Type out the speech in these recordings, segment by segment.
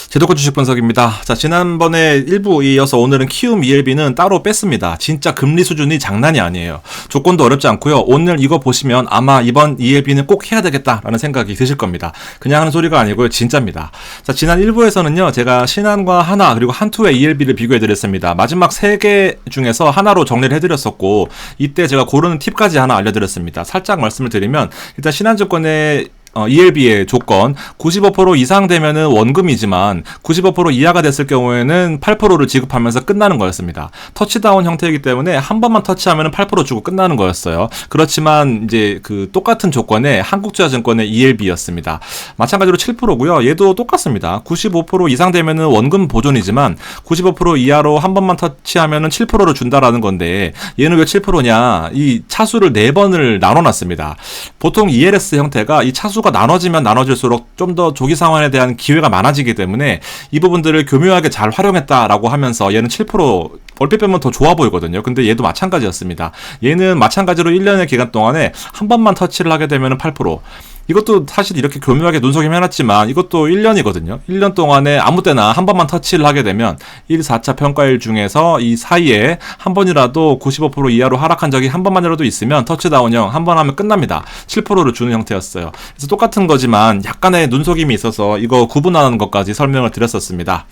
제도권 주식 분석입니다. 자, 지난번에 1부에 이어서 오늘은 키움 ELB는 따로 뺐습니다. 진짜 금리 수준이 장난이 아니에요. 조건도 어렵지 않고요. 오늘 이거 보시면 아마 이번 ELB는 꼭 해야 되겠다라는 생각이 드실 겁니다. 그냥 하는 소리가 아니고요. 진짜입니다. 자, 지난 1부에서는요. 제가 신한과 하나 그리고 한투의 ELB를 비교해드렸습니다. 마지막 3개 중에서 하나로 정리를 해드렸었고 이때 제가 고르는 팁까지 하나 알려드렸습니다. 살짝 말씀을 드리면 일단 신한증권의 ELB의 조건 95% 이상 되면은 원금이지만 95% 이하가 됐을 경우에는 8%를 지급하면서 끝나는 거였습니다. 터치다운 형태이기 때문에 한 번만 터치하면은 8% 주고 끝나는 거였어요. 그렇지만 이제 그 똑같은 조건의 한국투자증권의 ELB였습니다. 마찬가지로 7%고요. 얘도 똑같습니다. 95% 이상 되면은 원금 보존이지만 95% 이하로 한 번만 터치하면은 7%를 준다라는 건데 얘는 왜 7%냐? 이 차수를 4번을 나눠놨습니다. 보통 ELS 형태가 이 차수가 나눠지면 나눠질수록 좀 더 조기 상환에 대한 기회가 많아지기 때문에 이 부분들을 교묘하게 잘 활용했다라고 하면서 얘는 7% 얼핏 보면 더 좋아 보이거든요. 근데 얘도 마찬가지였습니다. 얘는 마찬가지로 1년의 기간 동안에 한 번만 터치를 하게 되면 8%. 이것도 사실 이렇게 교묘하게 눈속임 해놨지만 이것도 1년이거든요. 1년 동안에 아무 때나 한 번만 터치를 하게 되면 1, 4차 평가일 중에서 이 사이에 한 번이라도 95% 이하로 하락한 적이 한 번만이라도 있으면 터치다운형 한 번 하면 끝납니다. 7%를 주는 형태였어요. 그래서 똑같은 거지만 약간의 눈속임이 있어서 이거 구분하는 것까지 설명을 드렸었습니다.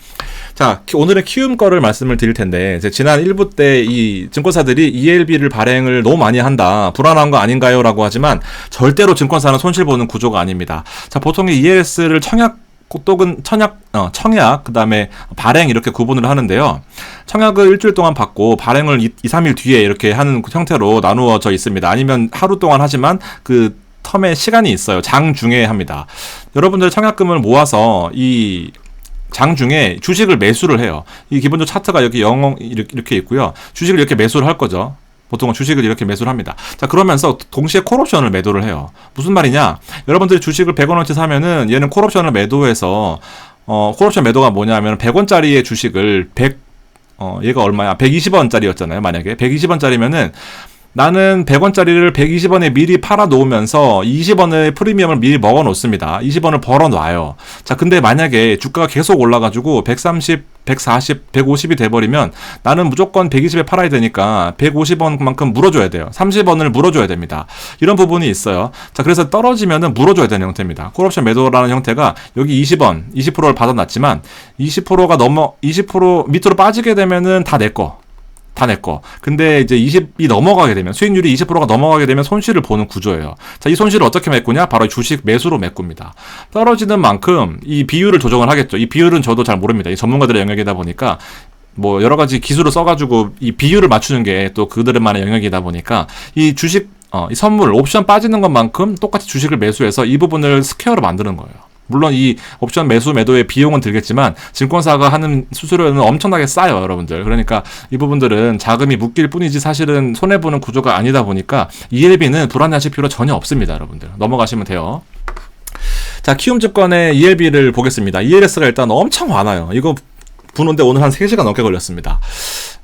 자, 오늘은 키움 거를 말씀을 드릴 텐데 지난 1부 때 이 증권사들이 ELB를 발행을 너무 많이 한다. 불안한 거 아닌가요? 라고 하지만 절대로 증권사는 손실 보는 구조가 아닙니다. 자, 보통 ELS를 청약 또는 청약, 그 다음에 발행 이렇게 구분을 하는데요. 청약을 일주일 동안 받고 발행을 2, 3일 뒤에 이렇게 하는 형태로 나누어져 있습니다. 아니면 하루 동안 하지만 그 텀의 시간이 있어요. 장중에 합니다. 여러분들 청약금을 모아서 이 장중에 주식을 매수를 해요. 이 기본적으로 차트가 여기 이렇게 있고요. 주식을 이렇게 매수를 할 거죠. 보통은 주식을 이렇게 매수를 합니다. 자, 그러면서 동시에 콜옵션을 매도를 해요. 무슨 말이냐? 여러분들이 주식을 100원어치 사면은 얘는 콜옵션을 매도해서 콜옵션 매도가 뭐냐면 100원짜리의 주식을 얘가 얼마야? 120원짜리였잖아요. 만약에 120원짜리면은 나는 100원짜리를 120원에 미리 팔아 놓으면서 20원의 프리미엄을 미리 먹어 놓습니다. 20원을 벌어 놔요. 자, 근데 만약에 주가가 계속 올라가지고 130, 140, 150이 돼버리면 나는 무조건 120에 팔아야 되니까 150원만큼 물어줘야 돼요. 30원을 물어줘야 됩니다. 이런 부분이 있어요. 자, 그래서 떨어지면은 물어줘야 되는 형태입니다. 콜옵션 매도라는 형태가 여기 20원, 20%를 받아놨지만 20% 밑으로 빠지게 되면은 다 내 거. 근데 이제 20이 넘어가게 되면 수익률이 20%가 넘어가게 되면 손실을 보는 구조예요. 자, 이 손실을 어떻게 메꾸냐? 바로 주식 매수로 메꿉니다. 떨어지는 만큼 이 비율을 조정을 하겠죠. 이 비율은 저도 잘 모릅니다. 이 전문가들의 영역이다 보니까 뭐 여러 가지 기술을 써가지고 이 비율을 맞추는 게 또 그들만의 영역이다 보니까 이 주식 이 선물 옵션 빠지는 것만큼 똑같이 주식을 매수해서 이 부분을 스퀘어로 만드는 거예요. 물론 이 옵션 매도의 비용은 들겠지만 증권사가 하는 수수료는 엄청나게 싸요, 여러분들. 그러니까 이 부분들은 자금이 묶일 뿐이지 사실은 손해보는 구조가 아니다 보니까 ELB는 불안해하실 필요 전혀 없습니다, 여러분들. 넘어가시면 돼요. 자, 키움증권의 ELB를 보겠습니다. ELS가 일단 엄청 많아요. 이거 보는데 오늘 한 3시간 넘게 걸렸습니다.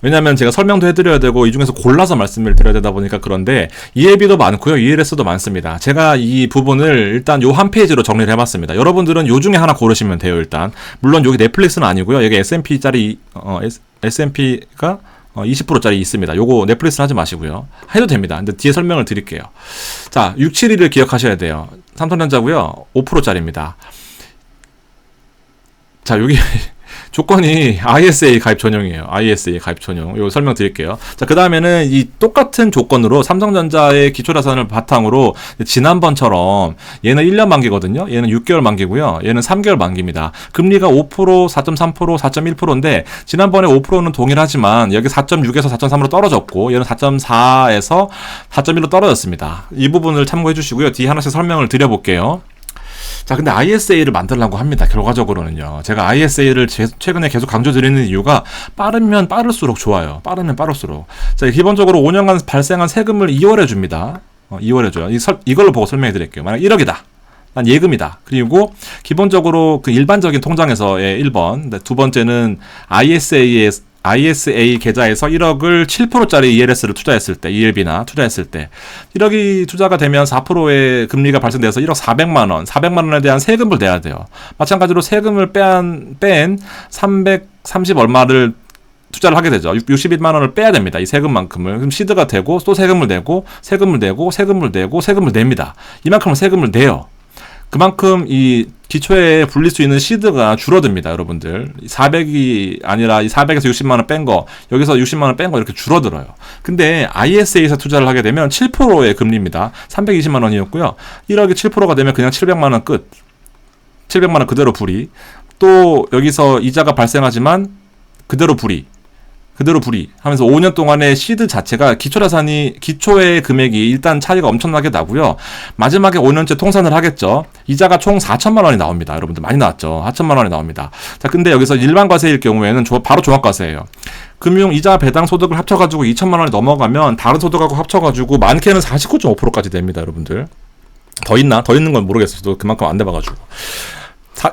왜냐면 제가 설명도 해드려야 되고 이 중에서 골라서 말씀을 드려야 되다 보니까 그런데 ELB도 많고요. ELS도 많습니다. 제가 이 부분을 일단 요 한 페이지로 정리를 해봤습니다. 여러분들은 요 중에 하나 고르시면 돼요. 일단 물론 여기 넷플릭스는 아니고요. 여기 S&P짜리 S&P가 20%짜리 있습니다. 요거 넷플릭스 하지 마시고요. 해도 됩니다. 근데 뒤에 설명을 드릴게요. 자, 672를 기억하셔야 돼요. 삼성전자고요. 5%짜리입니다. 자, 여기 조건이 ISA 가입 전용이에요. ISA 가입 전용. 이거 설명드릴게요. 자, 그 다음에는 이 똑같은 조건으로 삼성전자의 기초자산을 바탕으로 지난번처럼 얘는 1년 만기거든요. 얘는 6개월 만기고요. 얘는 3개월 만기입니다. 금리가 5%, 4.3%, 4.1%인데 지난번에 5%는 동일하지만 여기 4.6에서 4.3으로 떨어졌고 얘는 4.4에서 4.1로 떨어졌습니다. 이 부분을 참고해 주시고요. 뒤에 하나씩 설명을 드려볼게요. 자, 근데 ISA를 만들려고 합니다. 결과적으로는요. 제가 ISA를 최근에 계속 강조드리는 이유가 빠르면 빠를수록 좋아요. 빠르면 빠를수록. 자, 기본적으로 5년간 발생한 세금을 2월에 줍니다. 2월에 줘요. 이걸로 보고 설명해 드릴게요. 만약 1억이다. 예금이다. 그리고 기본적으로 그 일반적인 통장에서의 1번, 두 번째는 ISA 계좌에서 1억을 7%짜리 ELS를 투자했을 때, ELB나 투자했을 때 1억이 투자가 되면 4%의 금리가 발생돼서 1억 400만 원, 400만 원에 대한 세금을 내야 돼요. 마찬가지로 세금을 뺀 330 얼마를 투자를 하게 되죠. 61만 원을 빼야 됩니다. 이 세금만큼을. 그럼 시드가 되고 또 세금을 내고 세금을 냅니다. 이만큼을 세금을 내요. 그만큼 이 기초에 불릴 수 있는 시드가 줄어듭니다, 여러분들. 400이 아니라 이 400에서 60만 원 뺀 거, 여기서 60만 원 뺀 거 이렇게 줄어들어요. 근데 ISA에서 투자를 하게 되면 7%의 금리입니다. 320만 원이었고요. 1억이 7%가 되면 그냥 700만 원 끝. 700만 원 그대로 불이. 또 여기서 이자가 발생하지만 그대로 불이 하면서 5년 동안의 시드 자체가 기초의 금액이 일단 차이가 엄청나게 나고요. 마지막에 5년째 통산을 하겠죠. 이자가 총 4천만 원이 나옵니다. 여러분들 많이 나왔죠. 4천만 원이 나옵니다. 자, 근데 여기서 일반 과세일 경우에는 바로 종합과세예요. 금융 이자 배당 소득을 합쳐가지고 2천만 원이 넘어가면 다른 소득하고 합쳐가지고 많게는 49.5%까지 됩니다, 여러분들. 더 있는 건 모르겠어요. 그만큼 안 돼봐가지고.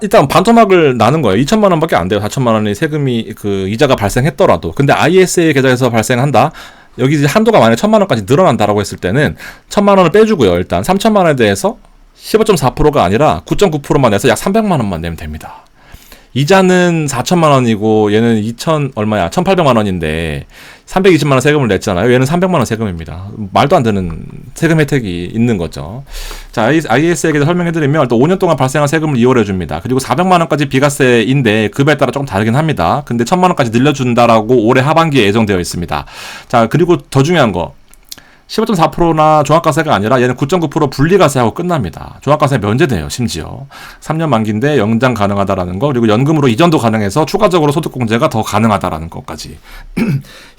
일단 반토막을 나는 거예요. 2천만 원밖에 안 돼요. 4천만 원의 세금이 그 이자가 발생했더라도. 근데 ISA 계좌에서 발생한다. 여기 이제 한도가 만약에 1천만 원까지 늘어난다라고 했을 때는 1천만 원을 빼주고요. 일단 3천만 원에 대해서 15.4%가 아니라 9.9%만 내서 약 300만 원만 내면 됩니다. 이자는 4천만 원이고 얘는 1,800만 원인데 320만 원 세금을 냈잖아요. 얘는 300만 원 세금입니다. 말도 안 되는 세금 혜택이 있는 거죠. 자, IS에게 설명해드리면 또 5년 동안 발생한 세금을 이월해줍니다. 그리고 400만 원까지 비과세인데 급에 따라 조금 다르긴 합니다. 근데 1,000만 원까지 늘려준다라고 올해 하반기에 예정되어 있습니다. 자, 그리고 더 중요한 거. 15.4%나 종합과세가 아니라 얘는 9.9% 분리과세하고 끝납니다. 종합과세 면제돼요, 심지어. 3년 만기인데 연장 가능하다라는 거, 그리고 연금으로 이전도 가능해서 추가적으로 소득공제가 더 가능하다라는 것까지.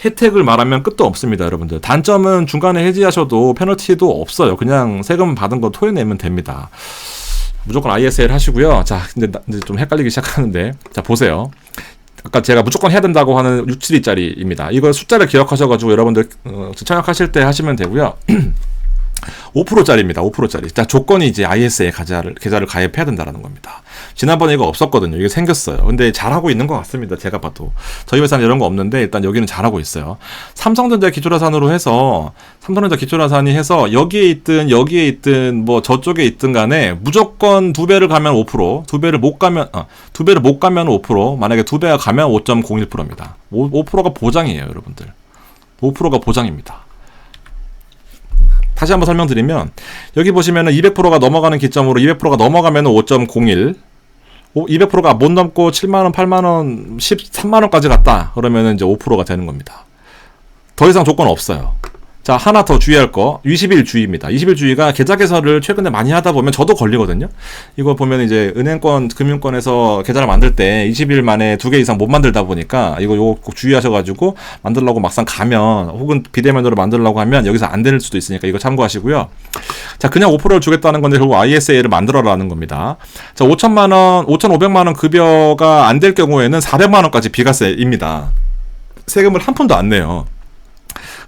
혜택을 말하면 끝도 없습니다, 여러분들. 단점은 중간에 해지하셔도 페널티도 없어요. 그냥 세금 받은 거 토해내면 됩니다. 무조건 ISL 하시고요. 자, 근데 이제 좀 헷갈리기 시작하는데, 자, 보세요. 아까 제가 무조건 해야 된다고 하는 6, 7위짜리입니다. 이거 숫자를 기억하셔가지고 여러분들 청약하실 때 하시면 되고요. 5%짜리입니다. 5%짜리. 자, 조건이 이제 IS에 계좌를 가입해야 된다는 겁니다. 지난번에 이거 없었거든요. 이게 생겼어요. 근데 잘하고 있는 것 같습니다. 제가 봐도. 저희 회사는 이런 거 없는데 일단 여기는 잘하고 있어요. 삼성전자 기초자산으로 해서 삼성전자 기초자산이 해서 여기에 있든 뭐 저쪽에 있든 간에 무조건 2배를 가면 5%, 2배를 못 가면 5%, 만약에 2배가 가면 5.01%입니다. 5%가 보장이에요, 여러분들. 5%가 보장입니다. 다시 한번 설명드리면 여기 보시면은 200%가 넘어가는 기점으로 200%가 넘어가면 5.01, 200%가 못 넘고 7만원, 8만원, 13만원까지 갔다 그러면은 이제 5%가 되는 겁니다. 더 이상 조건 없어요. 자, 하나 더 주의할 거, 20일주의입니다. 20일주의가 계좌 개설을 최근에 많이 하다 보면 저도 걸리거든요. 이거 보면 이제 은행권, 금융권에서 계좌를 만들 때 20일 만에 2개 이상 못 만들다 보니까 이거 꼭 주의하셔가지고 만들려고 막상 가면 혹은 비대면으로 만들려고 하면 여기서 안 될 수도 있으니까 이거 참고하시고요. 자, 그냥 5%를 주겠다는 건데 결국 ISA를 만들어라는 겁니다. 자, 5천만원, 5,500만원 급여가 안 될 경우에는 400만원까지 비과세입니다. 세금을 한 푼도 안 내요.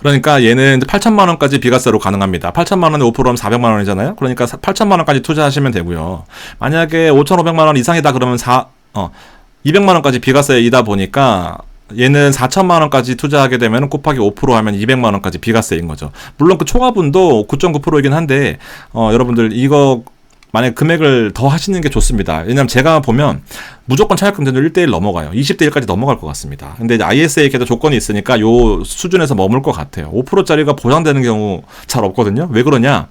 그러니까 얘는 8천만 원까지 비과세로 가능합니다. 8천만 원에 5%면 400만 원이잖아요. 그러니까 8천만 원까지 투자하시면 되고요. 만약에 5,500만 원 이상이다 그러면 200만 원까지 비과세이다 보니까 얘는 4천만 원까지 투자하게 되면 곱하기 5% 하면 200만 원까지 비과세인 거죠. 물론 그 초과분도 9.9%이긴 한데 여러분들 이거 만약 금액을 더 하시는 게 좋습니다. 왜냐면 제가 보면 무조건 차액금전율 1대1 넘어가요. 20대 1까지 넘어갈 것 같습니다. 근데 ISA 계좌 조건이 있으니까 요 수준에서 머물 것 같아요. 5%짜리가 보장되는 경우 잘 없거든요. 왜 그러냐?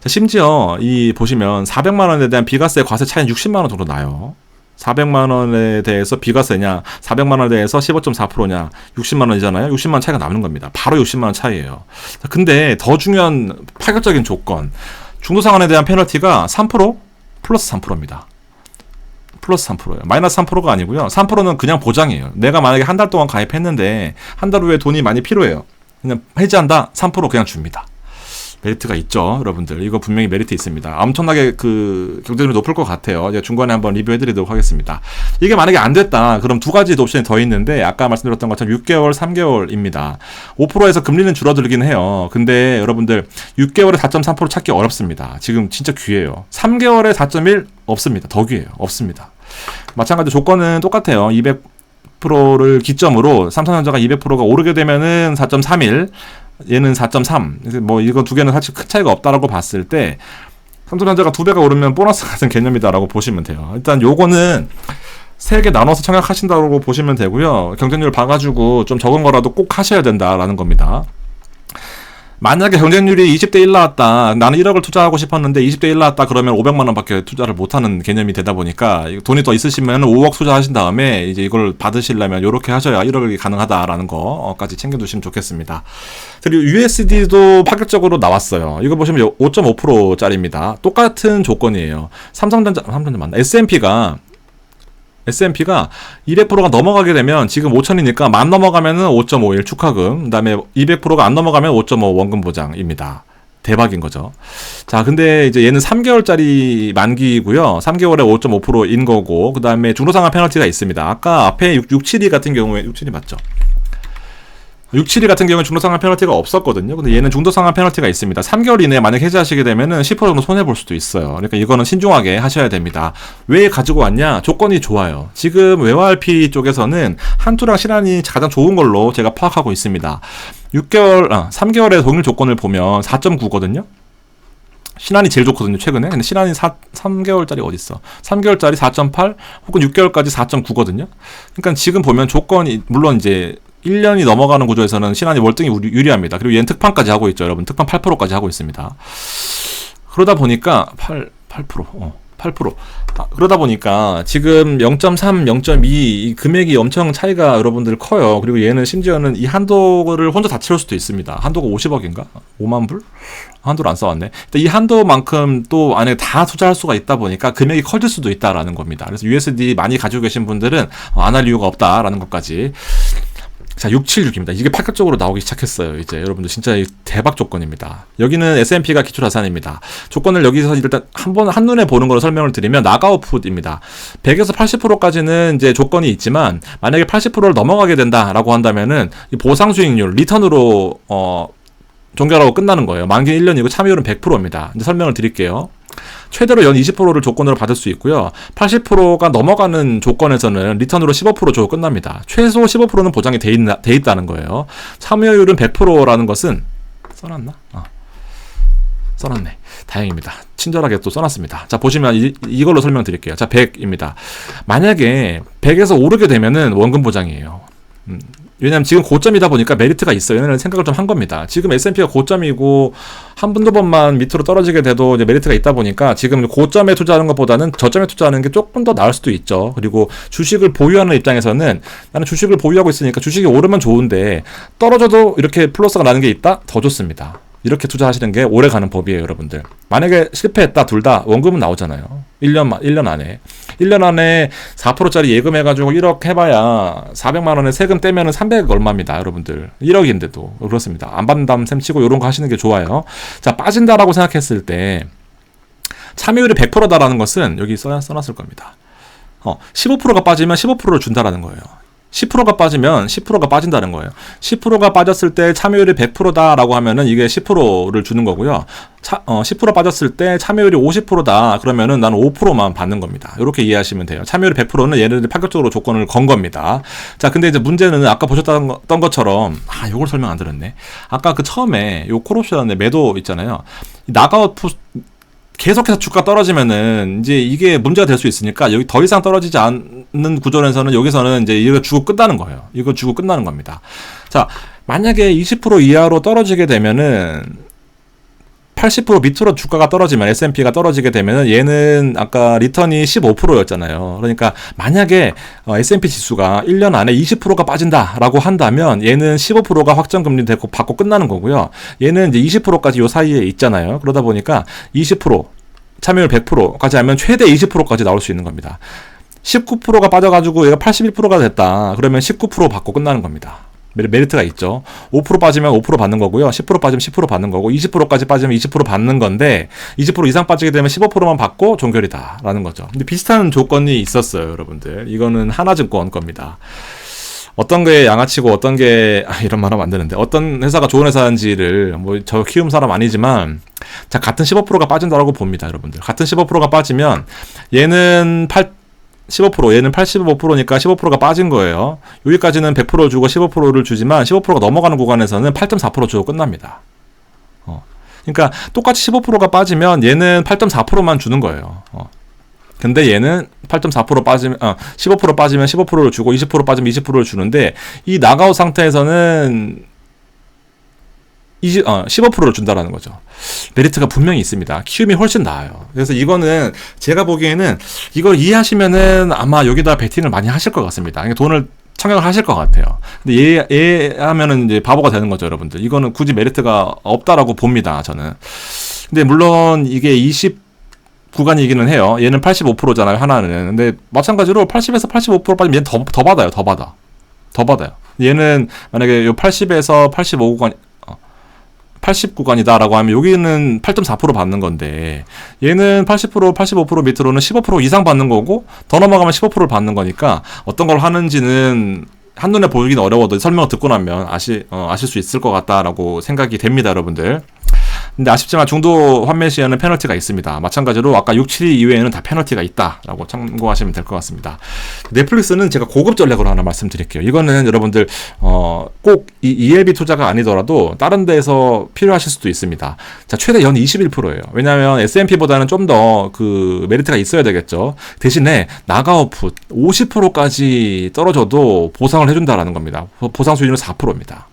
자, 심지어 이 보시면 400만 원에 대한 비과세 과세 차이는 60만 원 정도 나요. 400만 원에 대해서 비과세냐, 400만 원에 대해서 15.4%냐, 60만 원이잖아요. 60만 원 차이가 나는 겁니다. 바로 60만 원 차이예요. 자, 근데 더 중요한 파격적인 조건, 중도상환에 대한 페널티가 3% 플러스 3%입니다. 플러스 3%예요. 마이너스 3%가 아니고요. 3%는 그냥 보장이에요. 내가 만약에 한 달 동안 가입했는데 한 달 후에 돈이 많이 필요해요. 그냥 해지한다? 3% 그냥 줍니다. 메리트가 있죠, 여러분들. 이거 분명히 메리트 있습니다. 엄청나게 그 경쟁률이 높을 것 같아요. 제가 중간에 한번 리뷰해드리도록 하겠습니다. 이게 만약에 안 됐다, 그럼 두 가지 옵션이 더 있는데 아까 말씀드렸던 것처럼 6개월, 3개월입니다. 5%에서 금리는 줄어들긴 해요. 근데 여러분들 6개월에 4.3% 찾기 어렵습니다. 지금 진짜 귀해요. 3개월에 4.1 없습니다. 더 귀해요. 없습니다. 마찬가지로 조건은 똑같아요. 200%를 기점으로 삼성전자가 200%가 오르게 되면은 4.31, 얘는 4.3. 뭐 이거 두 개는 사실 큰 차이가 없다라고 봤을 때 삼성전자가 2배가 오르면 보너스 같은 개념이다라고 보시면 돼요. 일단 요거는 세 개 나눠서 청약하신다고 보시면 되고요. 경쟁률 봐가지고 좀 적은 거라도 꼭 하셔야 된다라는 겁니다. 만약에 경쟁률이 20대 1 나왔다. 나는 1억을 투자하고 싶었는데 20대 1 나왔다. 그러면 500만 원밖에 투자를 못하는 개념이 되다 보니까 돈이 더 있으시면 5억 투자하신 다음에 이제 이걸 받으시려면 이렇게 하셔야 1억이 가능하다라는 거까지 챙겨두시면 좋겠습니다. 그리고 USD도 파격적으로 나왔어요. 이거 보시면 5.5%짜리입니다. 똑같은 조건이에요. 삼성전자 맞나? S&P가 200%가 넘어가게 되면 지금 5천이니까 1000 넘어가면은 5.51 축하금, 그 다음에 200%가 안 넘어가면 5.5 원금 보장입니다. 대박인 거죠. 자, 근데 이제 얘는 3개월짜리 만기이고요. 3개월에 5.5%인 거고, 그 다음에 중도상환 페널티가 있습니다. 아까 앞에 672 같은 경우에, 672 맞죠? 672 같은 경우는 중도상환 페널티가 없었거든요. 근데 얘는 중도상환 페널티가 있습니다. 3개월 이내에 만약 해지하시게 되면은 10% 정도 손해볼 수도 있어요. 그러니까 이거는 신중하게 하셔야 됩니다. 왜 가지고 왔냐? 조건이 좋아요. 지금 외화RP 쪽에서는 한투랑 신한이 가장 좋은 걸로 제가 파악하고 있습니다. 3개월의 동일 조건을 보면 4.9거든요. 신한이 제일 좋거든요, 최근에. 근데 신한이 3개월짜리 어딨어? 3개월짜리 4.8 혹은 6개월까지 4.9거든요. 그러니까 지금 보면 조건이, 물론 이제 1년이 넘어가는 구조에서는 신한이 월등히 유리합니다. 그리고 얘는 특판까지 하고 있죠, 여러분. 특판 8%까지 하고 있습니다. 그러다 보니까 8%. 그러다 보니까 지금 0.3, 0.2 이 금액이 엄청 차이가 여러분들 커요. 그리고 얘는 심지어는 이 한도를 혼자 다 채울 수도 있습니다. 한도가 50억인가? 5만 불? 한도를 안 써왔네. 이 한도만큼 또 안에 다 투자할 수가 있다 보니까 금액이 커질 수도 있다라는 겁니다. 그래서 USD 많이 가지고 계신 분들은 안 할 이유가 없다라는 것까지. 자, 676입니다. 이게 파격적으로 나오기 시작했어요. 이제 여러분들 진짜 대박 조건입니다. 여기는 S&P가 기초자산입니다. 조건을 여기서 일단 한눈에 보는 걸로 설명을 드리면 나가오풋입니다. 100에서 80%까지는 이제 조건이 있지만 만약에 80%를 넘어가게 된다라고 한다면은 이 보상 수익률 리턴으로 종결하고 끝나는 거예요. 만기 1년이고 참여율은 100%입니다. 이제 설명을 드릴게요. 최대로 연 20%를 조건으로 받을 수 있고요. 80%가 넘어가는 조건에서는 리턴으로 15% 주고 끝납니다. 최소 15%는 보장이 돼 있다는 거예요. 참여율은 100%라는 것은 써놨나? 써놨네. 다행입니다. 친절하게 또 써놨습니다. 자, 보시면 이걸로 설명드릴게요. 자, 100입니다. 만약에 100에서 오르게 되면은 원금 보장이에요. 왜냐면 지금 고점이다 보니까 메리트가 있어요. 얘네는 생각을 좀 한 겁니다. 지금 S&P가 고점이고 한 두 번만 밑으로 떨어지게 돼도 이제 메리트가 있다 보니까 지금 고점에 투자하는 것보다는 저점에 투자하는 게 조금 더 나을 수도 있죠. 그리고 주식을 보유하는 입장에서는 나는 주식을 보유하고 있으니까 주식이 오르면 좋은데 떨어져도 이렇게 플러스가 나는 게 있다? 더 좋습니다. 이렇게 투자하시는 게 오래 가는 법이에요, 여러분들. 만약에 실패했다, 둘 다 원금은 나오잖아요. 1년 안에. 1년 안에 4%짜리 예금해가지고 1억 해봐야 400만 원에 세금 떼면은 300 얼마입니다, 여러분들. 1억인데도. 그렇습니다. 안 받는다면 셈 치고 이런 거 하시는 게 좋아요. 자, 빠진다라고 생각했을 때 참여율이 100%다라는 것은 여기 써놨을 겁니다. 15%가 빠지면 15%를 준다라는 거예요. 10%가 빠지면 10%가 빠진다는 거예요. 10%가 빠졌을 때 참여율이 100%다라고 하면은 이게 10%를 주는 거고요. 10% 빠졌을 때 참여율이 50%다 그러면은 나는 5%만 받는 겁니다. 이렇게 이해하시면 돼요. 참여율이 100%는 얘네들이 파격적으로 조건을 건 겁니다. 자, 근데 이제 문제는 아까 보셨던 것처럼 요걸 설명 안 드렸네. 아까 그 처음에 요 콜옵션의 매도 있잖아요. 나가웃풋 계속해서 주가 떨어지면은 이제 이게 문제가 될 수 있으니까 여기 더 이상 떨어지지 않는 구조에서는 여기서는 이제 이거 주고 끝나는 거예요. 이거 주고 끝나는 겁니다. 자, 만약에 20% 이하로 떨어지게 되면은 80% 밑으로 주가가 떨어지면 S&P가 떨어지게 되면은 얘는 아까 리턴이 15%였잖아요. 그러니까 만약에 S&P 지수가 1년 안에 20%가 빠진다라고 한다면 얘는 15%가 확정금리 되고 받고 끝나는 거고요. 얘는 이제 20%까지 요 사이에 있잖아요. 그러다 보니까 20% 참여율 100%까지 하면 최대 20%까지 나올 수 있는 겁니다. 19%가 빠져가지고 얘가 81%가 됐다. 그러면 19% 받고 끝나는 겁니다. 메리트가 있죠. 5% 빠지면 5% 받는 거고요. 10% 빠지면 10% 받는 거고 20%까지 빠지면 20% 받는 건데 20% 이상 빠지게 되면 15%만 받고 종결이다라는 거죠. 근데 비슷한 조건이 있었어요, 여러분들. 이거는 하나증권 겁니다. 어떤 게 양아치고 어떤 게 이런 말 하면 안 되는데 어떤 회사가 좋은 회사인지를 뭐 저 키움 사람 아니지만 자 같은 15%가 빠진다라고 봅니다, 여러분들. 같은 15%가 빠지면 얘는 15% 얘는 85%니까 15%가 빠진 거예요. 여기까지는 100% 주고 15%를 주지만 15%가 넘어가는 구간에서는 8.4% 주고 끝납니다. 그러니까 똑같이 15%가 빠지면 얘는 8.4%만 주는 거예요. 근데 얘는 8.4% 빠지면 15% 빠지면 15%를 주고 20% 빠지면 20%를 주는데 이 나가웃 상태에서는 15%를 준다라는 거죠. 메리트가 분명히 있습니다. 키움이 훨씬 나아요. 그래서 이거는 제가 보기에는 이걸 이해하시면은 아마 여기다 베팅을 많이 하실 것 같습니다. 그러니까 돈을 청약을 하실 것 같아요. 근데 이해하면은 이제 바보가 되는 거죠, 여러분들. 이거는 굳이 메리트가 없다라고 봅니다, 저는. 근데 물론 이게 20 구간이기는 해요. 얘는 85%잖아요, 하나는. 근데 마찬가지로 80에서 85% 빠지면 얘는 더 받아요, 더 받아요. 얘는 만약에 요 80에서 85구간, 80구간이다라고 하면 여기는 8.4% 받는 건데 얘는 80%, 85% 밑으로는 15% 이상 받는 거고 더 넘어가면 15%를 받는 거니까 어떤 걸 하는지는 한눈에 보이긴 어려워도 설명을 듣고 나면 아실 수 있을 것 같다라고 생각이 됩니다, 여러분들. 근데 아쉽지만 중도 환매 시에는 페널티가 있습니다. 마찬가지로 아까 6, 7위 이외에는 다 페널티가 있다라고 참고하시면 될 것 같습니다. 넷플릭스는 제가 고급 전략으로 하나 말씀드릴게요. 이거는 여러분들 꼭 이 ELB 투자가 아니더라도 다른 데에서 필요하실 수도 있습니다. 자, 최대 연 21%예요. 왜냐하면 S&P보다는 좀 더 그 메리트가 있어야 되겠죠. 대신에 나가웃풋 50%까지 떨어져도 보상을 해준다라는 겁니다. 보상 수익률은 4%입니다.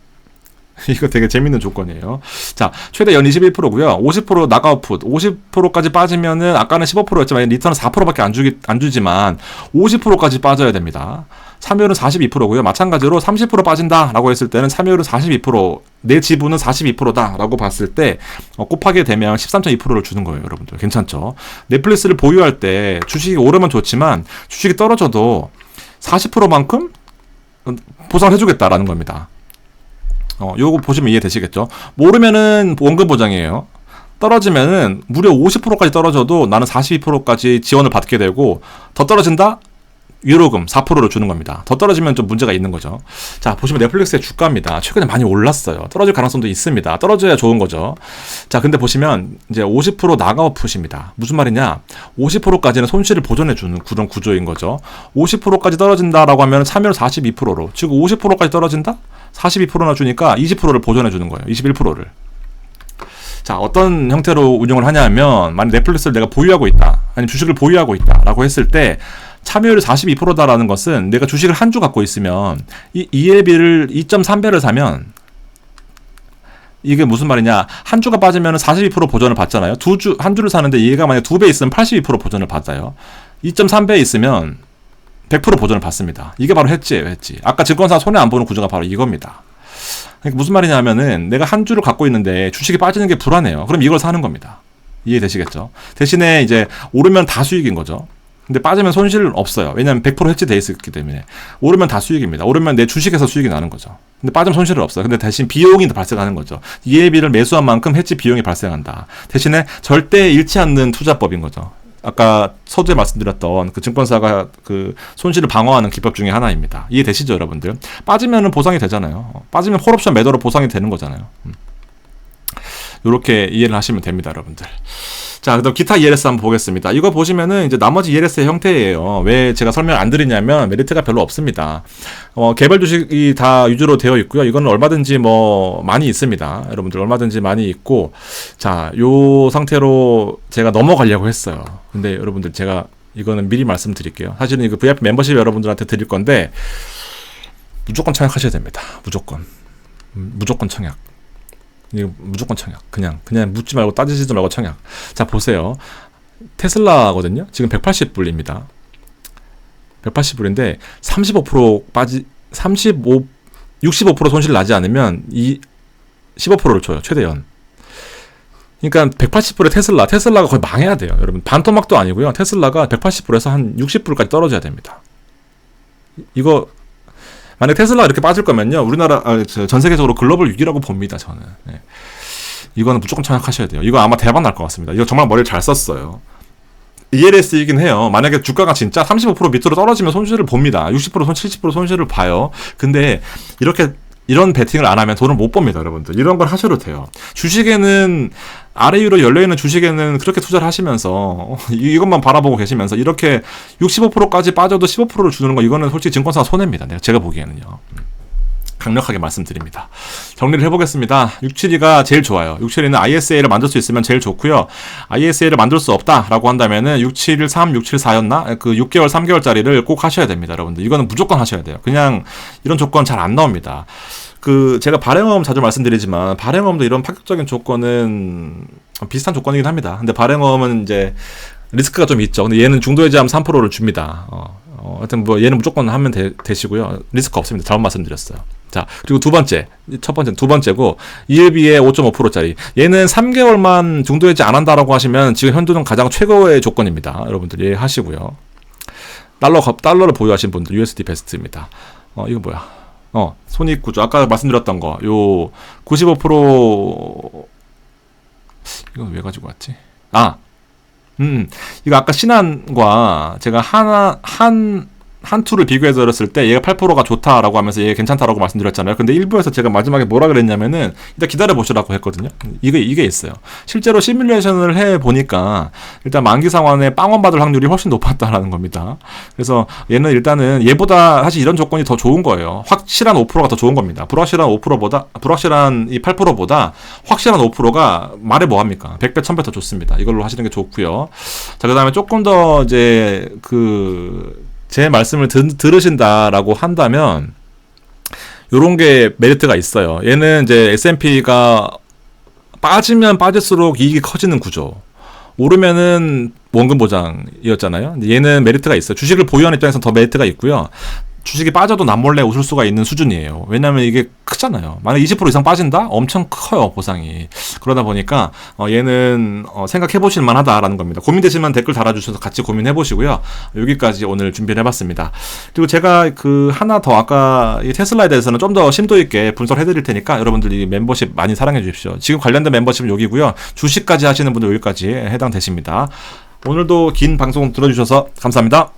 이거 되게 재밌는 조건이에요. 자, 최대 연 21%고요. 50% 나가웃풋, 50%까지 빠지면은 아까는 15%였지만 리턴은 4%밖에 안 주지만 50%까지 빠져야 됩니다. 참여율은 42%고요. 마찬가지로 30% 빠진다라고 했을 때는 참여율은 42%, 내 지분은 42%다라고 봤을 때 곱하게 되면 13.2%를 주는 거예요, 여러분들. 괜찮죠? 넷플릭스를 보유할 때 주식이 오르면 좋지만 주식이 떨어져도 40%만큼 보상을 해주겠다라는 겁니다. 요거 보시면 이해되시겠죠? 모르면은 원금 보장이에요. 떨어지면은 무려 50%까지 떨어져도 나는 42%까지 지원을 받게 되고 더 떨어진다? 유로금 4%를 주는 겁니다. 더 떨어지면 좀 문제가 있는 거죠. 자, 보시면 넷플릭스의 주가입니다. 최근에 많이 올랐어요. 떨어질 가능성도 있습니다. 떨어져야 좋은 거죠. 자, 근데 보시면 이제 50% 나가웃풋입니다. 무슨 말이냐? 50%까지는 손실을 보전해주는 그런 구조인 거죠. 50%까지 떨어진다라고 하면 참여율 42%로, 즉 50%까지 떨어진다? 42%나 주니까 20%를 보전해주는 거예요. 21%를. 자, 어떤 형태로 운영을 하냐면, 만약 넷플릭스를 내가 보유하고 있다, 아니면 주식을 보유하고 있다라고 했을 때 참여율이 42%다라는 것은 내가 주식을 한 주 갖고 있으면 이 ELB를 2.3배를 사면 이게 무슨 말이냐? 한 주가 빠지면 42% 보전을 받잖아요. 한 주를 사는데 얘가 만약 2배 있으면 82% 보전을 받아요. 2.3배 있으면 100% 보전을 받습니다. 이게 바로 해지예요, 해지. 아까 증권사 손해 안 보는 구조가 바로 이겁니다. 그러니까 무슨 말이냐 하면은 내가 한 주를 갖고 있는데 주식이 빠지는 게 불안해요. 그럼 이걸 사는 겁니다. 이해되시겠죠? 대신에 이제 오르면 다 수익인 거죠. 근데 빠지면 손실은 없어요. 왜냐면 100% 해지되어 있기 때문에. 오르면 다 수익입니다. 오르면 내 주식에서 수익이 나는 거죠. 근데 빠지면 손실은 없어요. 근데 대신 비용이 발생하는 거죠. ELB를 매수한 만큼 해지 비용이 발생한다. 대신에 절대 잃지 않는 투자법인 거죠. 아까 서두에 말씀드렸던 그 증권사가 그 손실을 방어하는 기법 중에 하나입니다. 이해되시죠, 여러분들? 빠지면은 보상이 되잖아요. 빠지면 콜옵션 매도로 보상이 되는 거잖아요. 요렇게 이해를 하시면 됩니다, 여러분들. 자, 그다음 기타 ELS 한번 보겠습니다. 이거 보시면은 이제 나머지 ELS의 형태예요. 왜 제가 설명 안 드리냐면 메리트가 별로 없습니다. 개별 주식이 다 위주로 되어 있고요. 이거는 얼마든지 뭐 많이 있습니다. 여러분들 얼마든지 많이 있고, 자, 요 상태로 제가 넘어가려고 했어요. 근데 여러분들 제가 이거는 미리 말씀드릴게요. 사실은 이거 VIP 멤버십 여러분들한테 드릴 건데 무조건 청약하셔야 됩니다. 무조건 청약. 이거 무조건 청약. 그냥 묻지 말고 따지지도 말고 청약. 자, 보세요. 테슬라거든요. 지금 180불입니다. 180불인데 65% 손실 나지 않으면 15%를 줘요. 최대연. 그러니까 180불의 테슬라가 거의 망해야 돼요. 여러분, 반토막도 아니고요. 테슬라가 180불에서 한 60불까지 떨어져야 됩니다. 이거 만약 테슬라 이렇게 빠질 거면요, 우리나라 전 세계적으로 글로벌 위기라고 봅니다. 저는. 네. 이거는 무조건 청약하셔야 돼요. 이거 아마 대박 날 것 같습니다. 이거 정말 머리를 잘 썼어요. ELS이긴 해요. 만약에 주가가 진짜 35% 밑으로 떨어지면 손실을 봅니다. 60% 70% 손실을 봐요. 근데 이런 베팅을 안 하면 돈을 못 법니다, 여러분들. 이런 걸 하셔도 돼요. 주식에는 아래 위로 열려있는 주식에는 그렇게 투자를 하시면서 이것만 바라보고 계시면서 이렇게 65%까지 빠져도 15%를 주는 거, 이거는 솔직히 증권사가 손해입니다. 제가 보기에는요. 강력하게 말씀드립니다. 정리를 해보겠습니다. 672가 제일 좋아요. 672는 ISA를 만들 수 있으면 제일 좋고요. ISA를 만들 수 없다라고 한다면은 6713, 674였나? 그 6개월, 3개월짜리를 꼭 하셔야 됩니다, 여러분들. 이거는 무조건 하셔야 돼요. 그냥 이런 조건 잘 안 나옵니다. 제가 발행어음 자주 말씀드리지만, 발행어음도 이런 파격적인 조건은 비슷한 조건이긴 합니다. 근데 발행어음은 이제 리스크가 좀 있죠. 근데 얘는 중도해지하면 3%를 줍니다. 하여튼 뭐 얘는 무조건 하면 되시고요. 리스크 없습니다. 잘못 말씀드렸어요. 자, 그리고 두 번째고, ELB의 5.5%짜리. 얘는 3개월만 중도해지 안 한다라고 하시면 지금 현재는 가장 최고의 조건입니다. 여러분들 이해하시고요. 달러를 보유하신 분들, USD 베스트입니다. 이거 뭐야? 손익구조. 아까 말씀드렸던 거. 요, 95%, 이건 왜 가지고 왔지? 이거 아까 신한과 제가 한투를 비교해서 들었을 때 얘가 8%가 좋다라고 하면서 얘 괜찮다라고 말씀드렸잖아요. 근데 일부에서 제가 마지막에 뭐라 그랬냐면은 일단 기다려보시라고 했거든요. 이게 있어요. 실제로 시뮬레이션을 해보니까 일단 만기 상환에 빵원 받을 확률이 훨씬 높았다라는 겁니다. 그래서 얘는 일단은 얘보다 사실 이런 조건이 더 좋은 거예요. 확실한 5%가 더 좋은 겁니다. 불확실한 이 8%보다 확실한 5%가 말해 뭐합니까? 100배, 1000배 더 좋습니다. 이걸로 하시는 게 좋고요. 자, 그 다음에 조금 더 이제 제 말씀을 들으신다라고 한다면 요런 게 메리트가 있어요. 얘는 이제 S&P가 빠지면 빠질수록 이익이 커지는 구조. 오르면은 원금 보장이었잖아요. 얘는 메리트가 있어요. 주식을 보유하는 입장에서는 더 메리트가 있고요. 주식이 빠져도 남몰래 웃을 수가 있는 수준이에요. 왜냐면 이게 크잖아요. 만약 20% 이상 빠진다? 엄청 커요, 보상이. 그러다 보니까 얘는 생각해 보실 만하다라는 겁니다. 고민되시면 댓글 달아주셔서 같이 고민해 보시고요. 여기까지 오늘 준비를 해봤습니다. 그리고 제가 하나 더 아까 이 테슬라에 대해서는 좀 더 심도 있게 분석해 드릴 테니까 여러분들 이 멤버십 많이 사랑해 주십시오. 지금 관련된 멤버십은 여기고요. 주식까지 하시는 분들 여기까지 해당되십니다. 오늘도 긴 방송 들어주셔서 감사합니다.